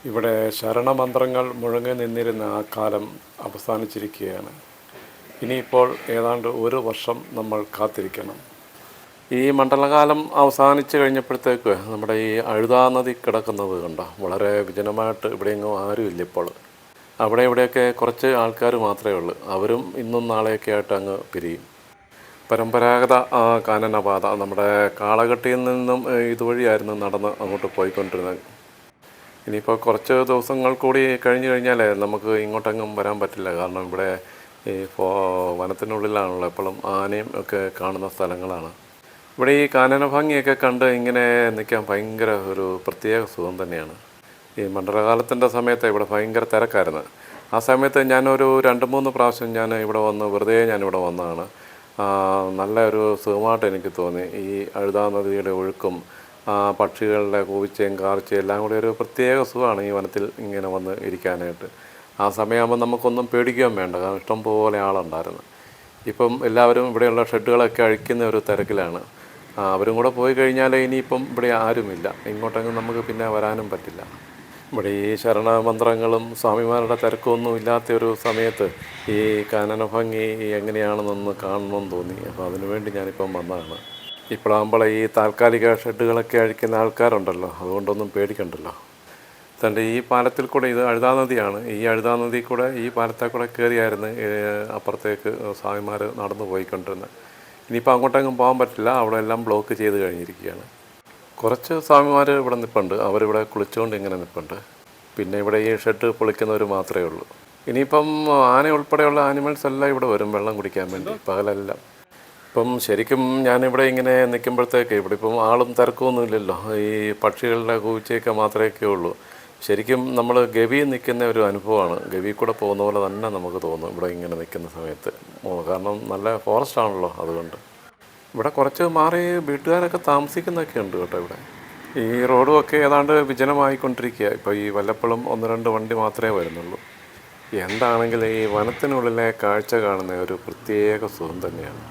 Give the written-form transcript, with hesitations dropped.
ഇവിടെ ശരണമന്ത്രങ്ങൾ മുഴങ്ങി നിന്നിരുന്ന ആ കാലം അവസാനിച്ചിരിക്കുകയാണ്. ഇനിയിപ്പോൾ ഏതാണ്ട് ഒരു വർഷം നമ്മൾ കാത്തിരിക്കണം. ഈ മണ്ഡലകാലം അവസാനിച്ച് കഴിഞ്ഞപ്പോഴത്തേക്ക് നമ്മുടെ ഈ അഴുതാ നദി കിടക്കുന്നത് കണ്ടോ, വളരെ വിജനമായിട്ട് ഇവിടെയെങ്ങും ആരുമില്ല ഇപ്പോൾ. അവിടെ ഇവിടെയൊക്കെ കുറച്ച് ആൾക്കാർ മാത്രമേ ഉള്ളൂ. അവരും ഇന്നും നാളെയൊക്കെ ആയിട്ട് അങ്ങ് പിരിയും. പരമ്പരാഗത കാനനപാത നമ്മുടെ കാളകെട്ടിയിൽ നിന്നും ഇതുവഴിയായിരുന്നു നടന്ന് അങ്ങോട്ട് പോയിക്കൊണ്ടിരുന്നത്. ഇനിയിപ്പോൾ കുറച്ച് ദിവസങ്ങൾ കൂടി കഴിഞ്ഞ് കഴിഞ്ഞാൽ നമുക്ക് ഇങ്ങോട്ടെങ്ങും വരാൻ പറ്റില്ല. കാരണം ഇവിടെ ഈ വനത്തിനുള്ളിലാണല്ലോ എപ്പോഴും ആനയും ഒക്കെ കാണുന്ന സ്ഥലങ്ങളാണ്. ഇവിടെ ഈ കാനന ഭംഗിയൊക്കെ കണ്ട് ഇങ്ങനെ നിൽക്കാൻ ഭയങ്കര ഒരു പ്രത്യേക സുഖം തന്നെയാണ്. ഈ മണ്ഡലകാലത്തിൻ്റെ സമയത്ത് ഇവിടെ ഭയങ്കര തിരക്കായിരുന്നു. ആ സമയത്ത് ഞാനൊരു 2-3 പ്രാവശ്യം ഞാൻ ഇവിടെ വന്ന് വെറുതെ ഞാനിവിടെ വന്നതാണ്. നല്ല ഒരു സുഖമായിട്ട് എനിക്ക് തോന്നി. ഈ അഴുതാ നദിയുടെ ഒഴുക്കും പക്ഷികളുടെ കൂവിച്ചയും കാർച്ചയും എല്ലാം കൂടി ഒരു പ്രത്യേക സുഖമാണ് ഈ വനത്തിൽ ഇങ്ങനെ വന്ന് ഇരിക്കാനായിട്ട്. ആ സമയമാകുമ്പോൾ നമുക്കൊന്നും പേടിക്കുകയും വേണ്ട, കാരണം ഇഷ്ടംപോലെ ആളുണ്ടായിരുന്നു. ഇപ്പം എല്ലാവരും ഇവിടെയുള്ള ഷെഡുകളൊക്കെ അഴിക്കുന്ന ഒരു തിരക്കിലാണ്. അവരും കൂടെ പോയി കഴിഞ്ഞാൽ ഇനിയിപ്പം ഇവിടെ ആരുമില്ല. ഇങ്ങോട്ടെങ്കിലും നമുക്ക് പിന്നെ വരാനും പറ്റില്ല. ഇവിടെ ഈ ശരണമന്ത്രങ്ങളും സ്വാമിമാരുടെ തിരക്കൊന്നും ഇല്ലാത്തൊരു സമയത്ത് ഈ കാനന ഭംഗി എങ്ങനെയാണെന്നൊന്ന് കാണണമെന്ന് തോന്നി. അപ്പോൾ അതിനുവേണ്ടി ഞാനിപ്പം വന്നതാണ്. ഇപ്പോഴാകുമ്പോൾ ഈ താൽക്കാലിക ഷെഡുകളൊക്കെ അഴിക്കുന്ന ആൾക്കാരുണ്ടല്ലോ, അതുകൊണ്ടൊന്നും പേടിക്കണ്ടല്ലോ. തൻ്റെ ഈ പാലത്തിൽ കൂടെ, ഇത് അഴുതാ നദിയാണ്, ഈ അഴുതാ നദി കൂടെ ഈ പാലത്തിൽ കൂടെ കയറിയായിരുന്നു അപ്പുറത്തേക്ക് സ്വാമിമാർ നടന്നു പോയിക്കൊണ്ടിരുന്നത്. ഇനിയിപ്പോൾ അങ്ങോട്ടെങ്ങും പോകാൻ പറ്റില്ല, അവിടെ എല്ലാം ബ്ലോക്ക് ചെയ്ത് കഴിഞ്ഞിരിക്കുകയാണ്. കുറച്ച് സ്വാമിമാർ ഇവിടെ നിൽപ്പുണ്ട്, അവരിവിടെ കുളിച്ചുകൊണ്ട് ഇങ്ങനെ നിൽപ്പുണ്ട്. പിന്നെ ഇവിടെ ഈ ഷെഡ് പൊളിക്കുന്നവർ മാത്രമേ ഉള്ളൂ. ഇനിയിപ്പം ആന ഉൾപ്പെടെയുള്ള ആനിമൽസ് എല്ലാം ഇവിടെ വരും വെള്ളം കുടിക്കാൻ വേണ്ടി പകലെല്ലാം. ഇപ്പം ശരിക്കും ഞാനിവിടെ ഇങ്ങനെ നിൽക്കുമ്പോഴത്തേക്ക് ഇവിടെ ഇപ്പം ആളും തിരക്കൊന്നുമില്ലല്ലോ, ഈ പക്ഷികളുടെ കൂച്ചയൊക്കെ മാത്രമേ ഉള്ളൂ. ശരിക്കും നമ്മൾ ഗവി നിൽക്കുന്ന ഒരു അനുഭവമാണ്. ഗവി കൂടെ പോകുന്ന പോലെ തന്നെ നമുക്ക് തോന്നും ഇവിടെ ഇങ്ങനെ നിൽക്കുന്ന സമയത്ത്. കാരണം നല്ല ഫോറസ്റ്റ് ആണല്ലോ, അതുകൊണ്ട്. ഇവിടെ കുറച്ച് മാറി വീട്ടുകാരൊക്കെ താമസിക്കുന്നൊക്കെ ഉണ്ട് കേട്ടോ ഇവിടെ. ഈ റോഡും ഒക്കെ ഏതാണ്ട് വിജനമായിക്കൊണ്ടിരിക്കുക. ഇപ്പോൾ ഈ വല്ലപ്പോഴും 1-2 വണ്ടി മാത്രമേ വരുന്നുള്ളൂ. എന്താണെങ്കിലും ഈ വനത്തിനുള്ളിലെ കാഴ്ച കാണുന്ന ഒരു പ്രത്യേക സുഖം തന്നെയാണ്.